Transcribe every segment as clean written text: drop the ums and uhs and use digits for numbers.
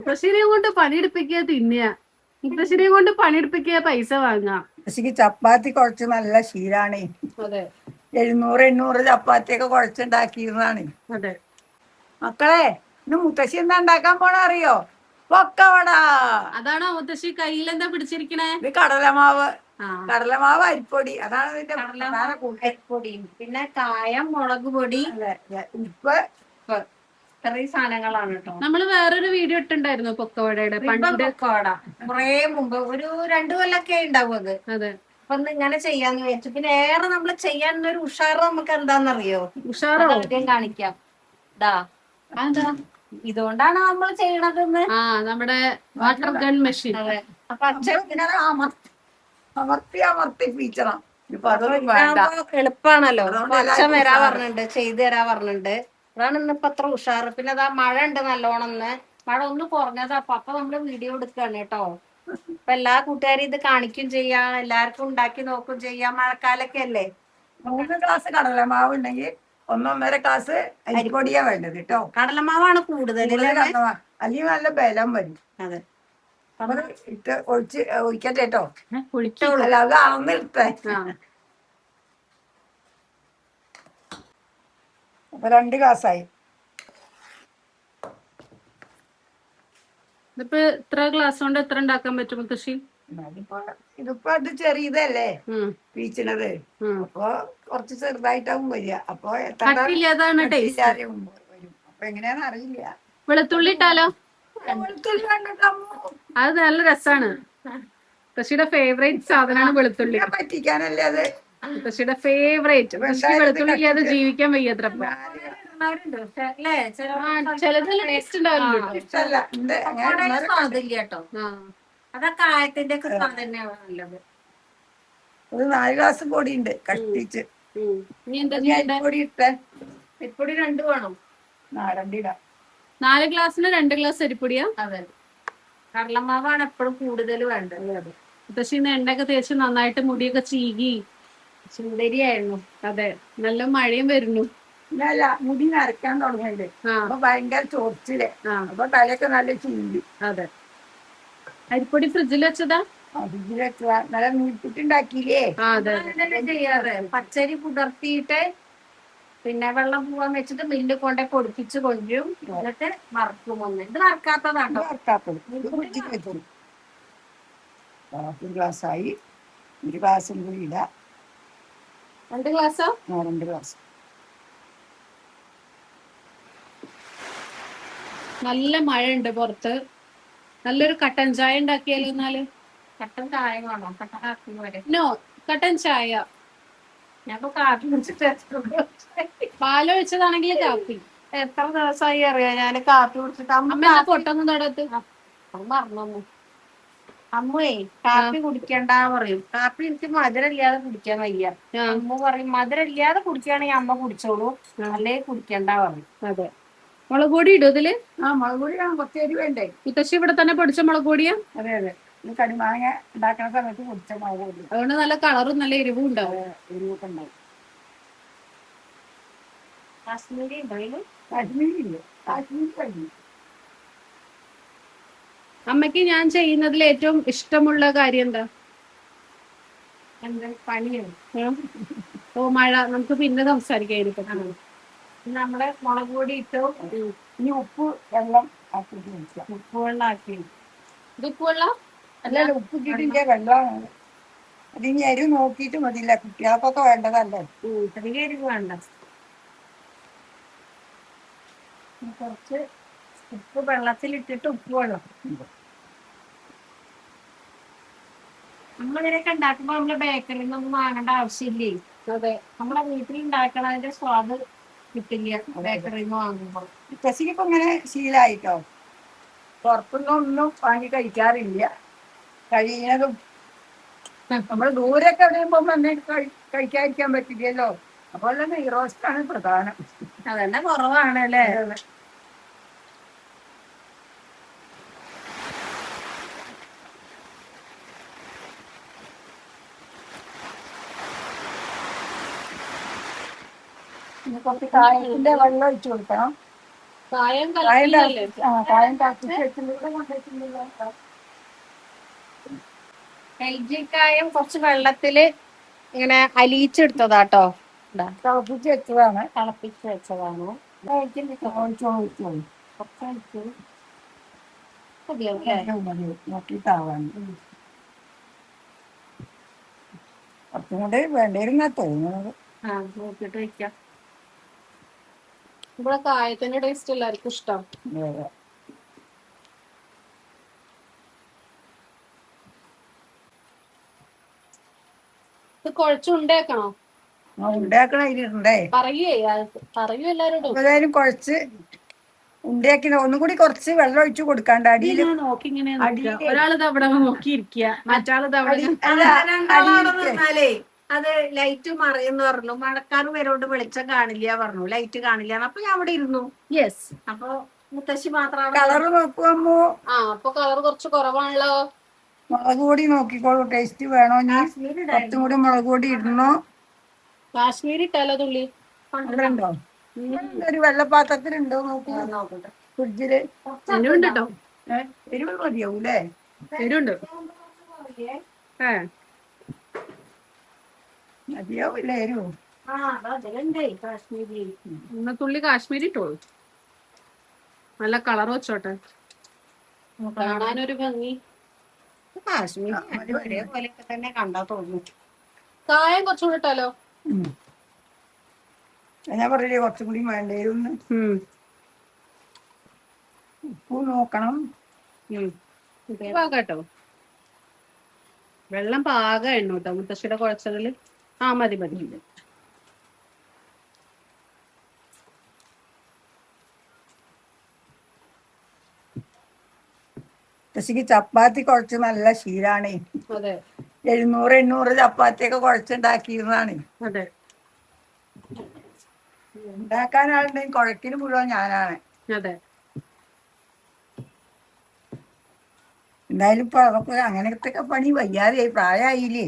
മുത്തശ്ശിനെ കൊണ്ട് പണിയെടുപ്പിക്കുക തിന്നുക, മുത്തശ്ശിനെ കൊണ്ട് പണിയെടുപ്പിക്കുക പൈസ വാങ്ങാം. മുത്തശ്ശിക്ക് ചപ്പാത്തി കുഴച്ച് നല്ല ശീലാണ്. അതെ 700-800 ചപ്പാത്തിയൊക്കെ കുഴച്ചുണ്ടാക്കിയിരുന്നാണ്. അതെ. മക്കളെ, ഇന്ന് മുത്തശ്ശി എന്താ ഉണ്ടാക്കാൻ പോണ അറിയോ? പൊക്കവട. അതാണോ മുത്തശ്ശി കയ്യിൽ എന്താ പിടിച്ചിരിക്കണേ? ഇത് കടലമാവ്. കടലമാവ്, അരിപ്പൊടി, അതാണ് ഇതിന്റെ അരിപ്പൊടിയും പിന്നെ കായം, മുളക് പൊടി, ഉപ്പ്, ഇത്രയും സാധനങ്ങളാണ് കേട്ടോ. നമ്മള് വേറൊരു വീഡിയോ ഇട്ടുണ്ടായിരുന്നു പൊക്കവടയുടെ. പണ്ട് പൊക്കവട കുറെ മുമ്പ്, ഒരു 2 കൊല്ലൊക്കെ ഉണ്ടാവും അത്. അതെ. അപ്പൊ ഇങ്ങനെ ചെയ്യാന്ന് വിചാരിച്ചു. പിന്നെ ഏറെ നമ്മള് ചെയ്യാനൊരു ഉഷാറ് നമുക്ക് എന്താന്നറിയോ? ഉഷാറോ കാണിക്കാം. അതെന്താ? ഇതുകൊണ്ടാണ് നമ്മൾ ചെയ്യണതെന്ന്. നമ്മുടെ വാട്ടർ ഗൺ മെഷീൻ. അതെ. അപ്പൊ അമർത്തിപ്പിച്ചണം. എളുപ്പാണല്ലോ. അച്ഛൻ വരാ പറഞ്ഞിട്ടുണ്ട്, ചെയ്തു തരാ പറഞ്ഞിട്ടുണ്ട്. അതാണ് ഇന്നിപ്പോ അത്ര ഉഷാറ്. പിന്നെ അതാ മഴ ഉണ്ട് നല്ലോണം. മഴ ഒന്ന് കുറഞ്ഞതാ. അപ്പൊ നമ്മള് വീഡിയോ എടുക്കാണ് കേട്ടോ. അപ്പൊ എല്ലാ കൂട്ടുകാരും ഇത് കാണിക്കും ചെയ്യാം, എല്ലാവർക്കും ഉണ്ടാക്കി നോക്കും ചെയ്യാം. മഴക്കാലൊക്കെ അല്ലേ. 3 ഗ്ലാസ് കടലമാവ് ഉണ്ടെങ്കിൽ 1.5 ഗ്ലാസ് അരിപ്പൊടിയാ വേണ്ടത് കേട്ടോ. കടലമാവാണ് കൂടുതൽ, അല്ലെങ്കിൽ നല്ല ബലം വരും. അതെ. ഇട്ട് ഒഴിക്കട്ടെ കേട്ടോ. കുളിച്ചോളൂ. അല്ല, അത് അളന്നിട്ടേ. അപ്പൊ 2 ഗ്ലാസ്സായി. ഇതിപ്പോ ഇത്ര ഗ്ലാസ് കൊണ്ട് എത്ര ഉണ്ടാക്കാൻ പറ്റും മുത്തശ്ശി? ഇതിപ്പോ അത് ചെറിയതല്ലേ പീച്ചണത്. അപ്പൊ കുറച്ച് ചെറുതായിട്ടാവും വരിക. അപ്പൊ വരും. അപ്പൊ എങ്ങനെയാന്ന് അറിയില്ല. വെളുത്തുള്ളി ഇട്ടാലോ? വെളുത്തുള്ളി അത് നല്ല രസാണ്. മുത്തശ്ശിയുടെ ഫേവറേറ്റ് സാധനമാണ് വെളുത്തുള്ളി. പറ്റിക്കാനല്ലേ അത്. മുത്തശ്ശിയുടെ ഫേവറേറ്റ്. വെളുത്തുള്ളി ഇല്ലാതെ ജീവിക്കാൻ വയ്യത്ര. ചിലതെല്ലാം ടേസ്റ്റ് ഉണ്ടാവില്ലല്ലോ. അതാ കായത്തിന്റെ ഒക്കെ സാധനം തന്നെയാണ് നല്ലത്. ഒരു 4 ഗ്ലാസ് പൊടി ഉണ്ട് കഷ്ടിച്ച്. അരിപ്പൊടി ഇട്ടേ. അരിപ്പൊടി 2 വേണം. 2 ഇടാം. 4 ഗ്ലാസ്സിന് 2 ഗ്ലാസ് അരിപ്പൊടിയാ? അതെ. കടലമാവാണ് എപ്പോഴും കൂടുതൽ വേണ്ടത്. മുത്തശ്ശി എണ്ണയൊക്കെ തേച്ച് നന്നായിട്ട് മുടിയൊക്കെ ചീകി സുന്ദരിയായിരുന്നു. അതെ. നല്ല മഴയും വരുന്നു. ഇല്ല, മുടി നരയ്ക്കാൻ തുടങ്ങിയത്. അപ്പൊ ഭയങ്കര ചോർച്ചില്. അപ്പൊ തലയൊക്കെ നല്ല ചീന്തി. അതെ. അരിപ്പൊടി ഫ്രിഡ്ജിൽ വെച്ചതാ? ഫ്രിഡ്ജിൽ വെച്ചതാ. നല്ല നീട്ടിട്ടുണ്ടാക്കിയില്ലേ? ചെയ്യാറ്. പച്ചരി കുതിർത്തിയിട്ട് പിന്നെ വെള്ളം പോവാൻ വെച്ചിട്ട് മില്ല് കൊണ്ടേ പൊടിപ്പിച്ച് കൊണ്ടുവരും. എന്നിട്ട് വറക്കും. ഇത് വറക്കാത്തതാണോ? വറക്കാത്തത്. 1 ഗ്ലാസ്സായി. 1 ഗ്ലാസും കൂടി ഇടാം. 2 ഗ്ലാസ്സോ? 2 ഗ്ലാസ്. നല്ല മഴയുണ്ട് പുറത്ത്. നല്ലൊരു കട്ടൻ ചായ ഉണ്ടാക്കിയാലോ? എന്നാല് കട്ടൻ ചായ വേണോ? നോ, കട്ടൻ ചായ. ഞാൻ കാപ്പി കുടിച്ചിട്ട് പാലൊഴിച്ചതാണെങ്കിൽ കാപ്പി. എത്ര ദിവസമായി അറിയാം ഞാൻ കാപ്പി കുടിച്ചിട്ട്. അമ്മ പൊട്ടൊന്നും തൊടത്ത് മറന്നു. അമ്മേ കാപ്പി കുടിക്കണ്ട പറയും. കാപ്പി എനിക്ക് മധുരമില്ലാതെ കുടിക്കാൻ വയ്യ. അമ്മ പറയും മധുരമില്ലാതെ കുടിക്കുകയാണെങ്കിൽ അമ്മ കുടിച്ചോളൂ, അല്ലേ കുടിക്കണ്ട പറയും. അതെ. മുളക് പൊടി ഇടും ഇതില്? മുളക് പൊടി കുറച്ച് എരി വേണ്ടേ? മുത്തശ്ശി ഇവിടെ തന്നെ പൊടിച്ച മുളക് പൊടിയാ? അതെ. കടിമാങ്ങ ഉണ്ടാക്കുന്ന സമയത്ത് പൊടിച്ച മുളക് പൊടി. അതുകൊണ്ട് നല്ല കളറും നല്ല എരിവും ഉണ്ടാവും. എരിവൊക്കെ ഉണ്ടാവും. കാശ്മീരി ഉണ്ടോ? കാശ്മീരി. അമ്മയ്ക്ക് ഞാൻ ചെയ്യുന്നതിൽ ഏറ്റവും ഇഷ്ടമുള്ള കാര്യം എന്താ? എന്താ? പണിയാണ്. ഓ, മഴ. നമുക്ക് പിന്നെ സംസാരിക്കാം. നമ്മളെ മുളക് പൊടി ഇട്ടു. ഇനി ഉപ്പ് വെള്ളം ആക്കിയിട്ട് വെക്കാം. ഉപ്പ് വെള്ളം ആക്കി. ഇത് ഉപ്പ് വെള്ളം അല്ല, ഉപ്പ് ഇട്ടിട്ടില്ല, വെള്ളമാണ്. അതിന് എരിവ് നോക്കിയിട്ട് മതിയില്ല, കുട്ടികൾക്കൊക്കെ വേണ്ടതല്ലേ. അധികം എരിവ് വേണ്ട. കുറച്ച് ഉപ്പ് വെള്ളത്തിലിട്ടിട്ട് ഉപ്പ് വെള്ളം. നമ്മളിതിനൊക്കെ ഉണ്ടാക്കുമ്പോ നമ്മള് ബേക്കറിയിൽ നിന്നൊന്നും വാങ്ങേണ്ട ആവശ്യമില്ലേ? അതെ. നമ്മളെ വീട്ടിൽ ഉണ്ടാക്കണതിന്റെ സ്വാദ് കിട്ടില്ല ബേക്കറിയിൽ നിന്ന് വാങ്ങുമ്പോൾ. മുത്തശ്ശിക്കിപ്പോ ഇങ്ങനെ ശീലായിട്ടോ. പുറത്തുനിന്നൊന്നും വാങ്ങി കഴിക്കാറില്ല. കഴിയുന്നതും നമ്മൾ ദൂരൊക്കെ എവിടെയുമ്പോ തന്നെ കഴിക്കാതിരിക്കാൻ പറ്റില്ലല്ലോ. അപ്പോൾ നെയ് റോസ്റ്റാണ് പ്രധാനം. അതന്നെ കുറവാണ് അല്ലേ? കുറച്ച് കായത്തിന്റെ വെള്ളം ഒഴിച്ചു കൊടുക്കണം. കായം കായം കലക്കിയതല്ലേ? കായം തിളപ്പിച്ച് വെച്ചിട്ടുണ്ടല്ലോ. എൽജിക്കായം കുറച്ച് വെള്ളത്തില് ഇങ്ങനെ അലിയിച്ചെടുത്തതാട്ടോ. തിളപ്പിച്ച് വെച്ചതാണ്. തിളപ്പിച്ച് വെച്ചതാണ്. ഒഴിച്ചോളൂ. കുറച്ചൊഴിച്ചു മതിയാവും. നോക്കിയിട്ടാവാൻ കുറച്ചും കൂടെ വേണ്ടിയിരുന്നാ തോന്നുന്നത്. നോക്കിട്ട് വെക്കാം. ഇവിടെ കായത്തിന്റെ ടേസ്റ്റ് എല്ലാവർക്കും ഇഷ്ടം. ഇത് കുഴച്ചുണ്ടേക്കണോ? ഉണ്ടാക്കണ ഇതിലുണ്ടേ. പറയൂ എല്ലാരോടും. ഏതായാലും കുഴച്ച് ഉണ്ടാക്കി ഒന്നും കൂടി കുറച്ച് വെള്ളം ഒഴിച്ചു കൊടുക്കാണ്ട് അടിയിൽ. നോക്കി ഇങ്ങനെ ഒരാളിത് അവിടെ നോക്കിയിരിക്കുക, മറ്റാളിത് അവിടെ. അത് ലൈറ്റ് മറയെന്ന് പറഞ്ഞു. മഴക്കാർ വരോണ്ട് വെളിച്ചം കാണില്ല പറഞ്ഞു, ലൈറ്റ് കാണില്ല. അപ്പൊ ഞാൻ അവിടെ ഇരുന്നു. യെസ്. അപ്പൊ മുത്തശ്ശി മാത്രമാണ്. കളറ് നോക്കുമ്പോ അപ്പൊ കളർ കുറച്ച് കുറവാണല്ലോ. മുളക് പൊടി നോക്കിക്കോളൂ, ടേസ്റ്റ് വേണോ? കുറച്ചും കൂടി മുളക് പൊടി ഇടണോ? കാശ്മീരി ഇട്ടാലോ തുള്ളി? ഉണ്ടോ? ഒരു വെള്ളപ്പാത്രത്തിലുണ്ടോ നോക്കൂ. ഫ്രിഡ്ജില് എരിവുണ്ട് കേട്ടോ. എരിവ് മതിയാവൂലേ? എരിവുണ്ട്. മതിയാവില്ല എരിവ്. തുള്ളി കാശ്മീരി ഇട്ടോളൂ. നല്ല കളർ വെച്ചോട്ടെ, കാണാനൊരു ഭംഗി. കാശ്മീരി ഒരേപോലെയൊക്കെ തന്നെ കണ്ടാ തോന്നുന്നു. കായം കുറച്ചുകൂടി ഇട്ടാലോ? ഞാൻ പറഞ്ഞില്ലേ കുറച്ചും കൂടി വേണ്ടേരുന്ന്. ഉപ്പ് നോക്കണം. പാകാട്ടോ, വെള്ളം പാകായിരുന്നു കേട്ടോ മുത്തശ്ശിയുടെ കുഴച്ചതില്. മതി. മുത്തശ്ശിക്ക് ചപ്പാത്തി കുഴച്ച് നല്ല ശീലാണ്. അതെ, 700-800 ചപ്പാത്തിയൊക്കെ കുഴച്ചുണ്ടാക്കിയിരുന്നാണ്. അതെ. ഉണ്ടാക്കാനാളുണ്ടെങ്കിൽ കുഴക്കിന് മുഴുവൻ ഞാനാണ്. അതെ. എന്തായാലും ഇപ്പൊ അതൊക്കെ അങ്ങനത്തെ പണി വയ്യാതെ പ്രായമായില്ലേ.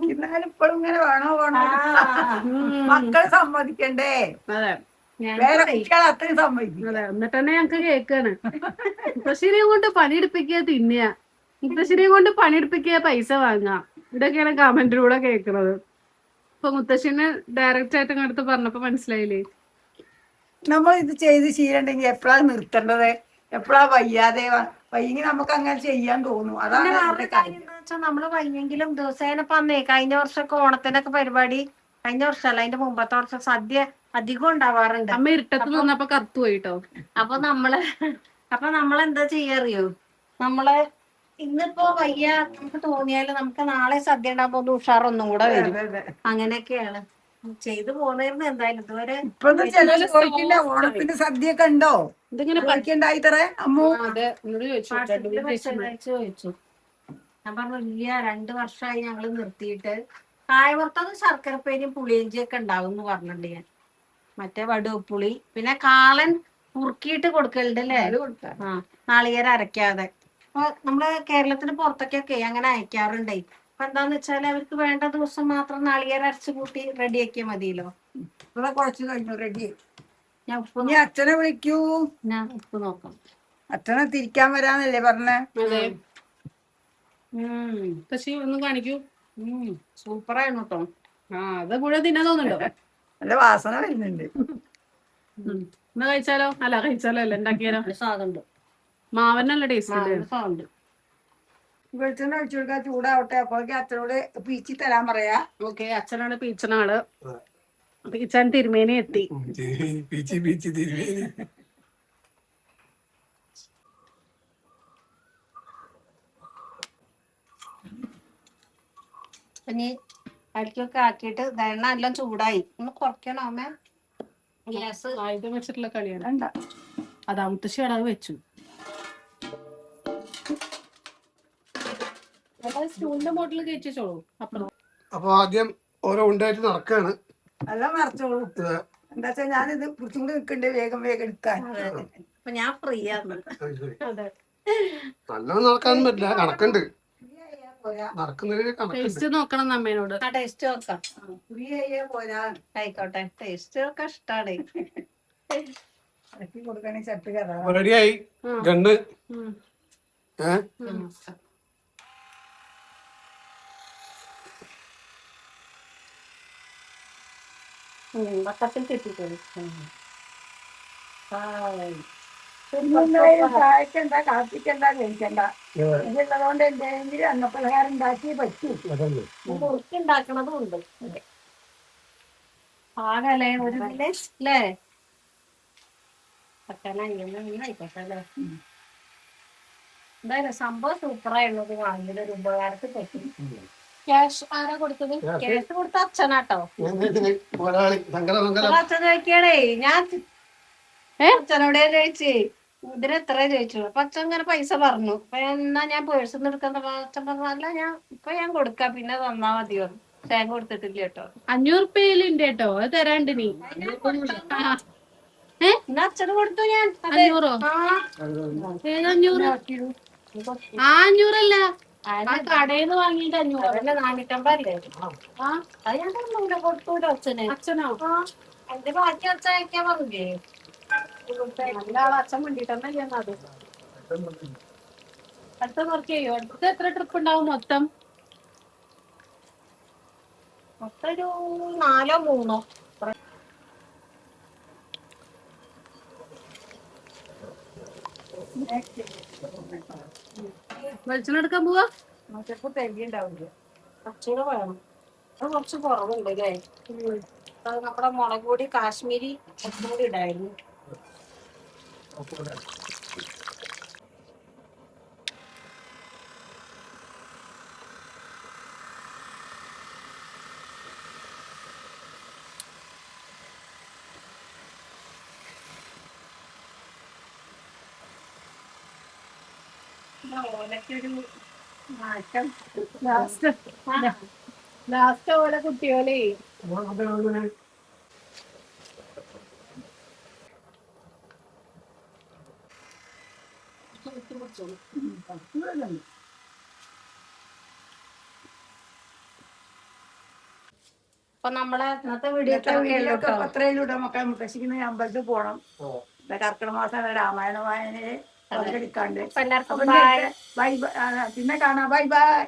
എന്നാലും ഇപ്പോഴും ഇങ്ങനെ വേണോ മക്കൾ സമ്മതിക്കണ്ടേ? വേറെ കുട്ടികൾ അത്രയും സമ്മതിക്കും. എന്നിട്ട് തന്നെ ഞങ്ങക്ക് കേക്കാണ്. മുത്തശ്ശിനെയും കൊണ്ട് പണിയെടുപ്പിക്കുക, തിന്നുക. മുത്തശ്ശിനെയും കൊണ്ട് പണിയെടുപ്പിക്കുക, പൈസ വാങ്ങുക. ഇതൊക്കെയാണ് കമന്റിലൂടെ കേൾക്കുന്നത്. ഇപ്പൊ മുത്തശ്ശിനെ ഡയറക്റ്റ് ആയിട്ട് അടുത്ത് പറഞ്ഞപ്പോ മനസ്സിലായില്ലേ? നമ്മൾ ഇത് ചെയ്ത് ശീലമുണ്ടെങ്കിൽ എപ്പോഴാ നിർത്തേണ്ടത്, എപ്പോഴാ വയ്യാതെ വയ്യെങ്കിൽ നമുക്ക് അങ്ങനെ ചെയ്യാൻ തോന്നും. അതാണ് നമ്മള് വയ്യെങ്കിലും ദിവസേന പന്നേ കഴിഞ്ഞ വർഷമൊക്കെ ഓണത്തിനൊക്കെ പരിപാടി, കഴിഞ്ഞ വർഷമല്ല അതിന്റെ മുമ്പത്തെ വർഷം സദ്യ അധികം ഉണ്ടാവാറുണ്ട്. അമ്മ ഇരുട്ടത്ത് നിന്നപ്പോ കറുത്തു പോയിട്ടോ. അപ്പൊ നമ്മളെന്താ ചെയ്യാറിയോ? നമ്മള് ഇന്നിപ്പോ വയ്യ നമുക്ക് തോന്നിയാലും നമുക്ക് നാളെ സദ്യ ഉണ്ടാകുമ്പോ ഉഷാറൊന്നും കൂടെ വരും. അങ്ങനെയൊക്കെയാണ് ചെയ്തു പോന്നിരുന്നു. എന്തായാലും ഇതുവരെ ഓണത്തിന്റെ സദ്യ ഒക്കെ ഉണ്ടോ? ചോദിച്ചു. ഞാൻ പറഞ്ഞു ഇല്ല, 2 വർഷമായി ഞങ്ങള് നിർത്തിയിട്ട്. കായവറുത്തത് ശർക്കരപ്പേരിയും പുളിയിഞ്ചിയൊക്കെ ഉണ്ടാവും എന്ന് പറഞ്ഞിട്ടുണ്ട് ഞാൻ. മറ്റേ വടുവപ്പുളി പിന്നെ കാളൻ കുറുക്കിയിട്ട് കൊടുക്കലുണ്ട് അല്ലേ? നാളികേരം അരയ്ക്കാതെ. അപ്പൊ നമ്മള് കേരളത്തിന് പുറത്തൊക്കെ അങ്ങനെ അയക്കാറുണ്ടേ. അപ്പൊ എന്താന്ന് വെച്ചാല് അവർക്ക് വേണ്ട ദിവസം മാത്രം നാളികേരം അരച്ച് കൂട്ടി റെഡിയാക്കിയാൽ മതിയല്ലോ. കുറച്ച് കഴിഞ്ഞു റെഡി. ഞാൻ അച്ഛനെ വിളിക്കൂ. ഞാൻ ഉപ്പ് നോക്കാം. അച്ഛനെ തിരിക്കാൻ വരാന്നല്ലേ പറഞ്ഞേ? പക്ഷേ ഒന്ന് കാണിക്കൂ. സൂപ്പറായിരുന്നു കേട്ടോ. അത് മുഴുവൻ തിന്നാൻ തോന്നുന്നുണ്ടോ? നല്ല വാസന വരുന്നുണ്ട്. എന്നാ കഴിച്ചാലോ? അല്ല ഉണ്ടാക്കിയാലോ? സാധനം മാവനല്ല ടേസ്റ്റ്. വെളിച്ചെണ്ണ ഒഴിച്ചു കൊടുക്കാൻ ചൂടാവട്ടെ. അപ്പോഴേക്കും അച്ഛനോട് പീച്ചി തരാൻ പറയാ. ഓക്കെ, അച്ഛനാണ് പീച്ചനാള്. പീച്ചാൻ തിരുമേനി എത്തി. ഇനി അരിക്കൊക്കെ ആക്കിയിട്ട് എണ്ണ എല്ലാം ചൂടായി. ഒന്ന് കുറയ്ക്കണോ അമ്മ? ഗ്യാസ് ആയുധം വെച്ചിട്ടുള്ള കളിയാണ്. അതാ മുത്തശ്ശി അടവ് വെച്ചു. സ്റ്റൂളിന്റെ മോട്ടിൽ കയറ്റിച്ചോളൂ. അപ്പൊ ആദ്യം ഓരോ ഉണ്ടായിട്ട് നടക്കാണ്. എല്ലാം നിറച്ചോളൂ. എന്താ വെച്ചാ ഞാനിത് കുറച്ചും കൂടി നിൽക്കണ്ടേ വേഗം എടുക്കാൻ. അപ്പൊ ഞാൻ ഫ്രീ ആണ്. നല്ലോണം നടക്കാനും പറ്റില്ല, കണക്കുണ്ട്. പോരാ. നടക്കുന്നതിന് കണക്കുണ്ട്. ടേസ്റ്റ് നോക്കണം നമ്മേനോട്. ആ ടേസ്റ്റ് നോക്കാം. ഫ്രീ ആയേ പോരാ. ആയിക്കോട്ടെ, ടേസ്റ്റ് ഒക്കെ ഇഷ്ടാണ്. ഇറക്കി കൊടുക്കണേ ചട്ട് കയറാ. റെഡിയായി ഗണ്ണ്. ഏഹ് വട്ടത്തിൽ കിട്ടിക്കോളൂ. ചായക്കണ്ട കാപ്പിക്കണ്ട കഴിക്കണ്ട. ഇതുള്ളതുകൊണ്ട് എന്തെങ്കിലും അന്നപ്പലഹാരം ഉണ്ടാക്കി പറ്റൂ. മുറുക്കി ഉണ്ടാക്കണതും ഉണ്ട്. ആകല്ലേ ഒരു ഇതില് അല്ലേ? എന്തായാലും സംഭവം സൂപ്പറായുള്ളത് വാങ്ങിയത് ഒരു ഉപകാരത്തിൽ പറ്റും. ക്യാഷ് ആരാ കൊടുത്തത്? കേസ് കൊടുത്ത അച്ഛനാട്ടോ. മുതലാളി അച്ഛൻ ചോദിക്കണേ, ഞാൻ അച്ഛനോടെ ചോദിച്ചേ ഇതിന് എത്ര ചോദിച്ചു. അപ്പൊ അച്ഛൻ ഇങ്ങനെ പൈസ പറഞ്ഞു. അപ്പൊ എന്നാ ഞാൻ പേഴ്സിന്ന് എടുക്കുന്ന അച്ഛൻ പറഞ്ഞല്ല, ഞാൻ കൊടുക്കാം, പിന്നെ തന്നാ മതിയോ. തേങ്ങ കൊടുത്തിട്ടില്ല കേട്ടോ. 500 രൂപയിലുണ്ട് കേട്ടോ, അത് തരാണ്ട് നീ. എന്നാ അച്ഛന് കൊടുത്തു ഞാൻ. 500? ഏത് 500? 500 ആ കടയിന്ന് വാങ്ങിയിട്ട് 500. അതന്നെ 450 ആ അത് ഞാൻ തന്നൂല, കൊടുത്തൂല അച്ഛന്. അച്ഛനോ? എന്റെ ബാക്കി അച്ഛൻ അയക്കാൻ പറഞ്ഞേ. നല്ല ആള് അച്ഛൻ വേണ്ടിട്ടെന്നാ ചെയ്യുന്നത്. അടുത്ത വർക്ക് ചെയ്യോ? അടുത്ത എത്ര ട്രിപ്പ് ഉണ്ടാവും മൊത്തം? മൊത്തം ഒരു 4 or 3. വെളിച്ചെണ്ണ എടുക്കാൻ പോവാ? ചിലപ്പോ തെളിയുണ്ടാവില്ല. കുറച്ചുകൂടെ വേണം. അത് കുറച്ച് കുറവുണ്ട് അല്ലേ? അത് നമ്മുടെ മുളക് പൊടി കാശ്മീരി കുറച്ചും കൂടി ഇടായിരുന്നു. ഓലക്കൊരു മാറ്റം. ലാസ്റ്റ് ഓലെ കുട്ടിയോലേ അപ്പൊ നമ്മളെ ഇന്നത്തെ വീഡിയോ പത്രയിലൂടെ മക്കളെ മുത്തശ്ശിക്കുന്ന അമ്പലത്തിൽ പോണം. കർക്കിടക മാസം രാമായണ വായനയെ പങ്കെടുക്കാണ്ട്. എല്ലാവർക്കും ബൈ. പിന്നെ കാണാം. Bye bye.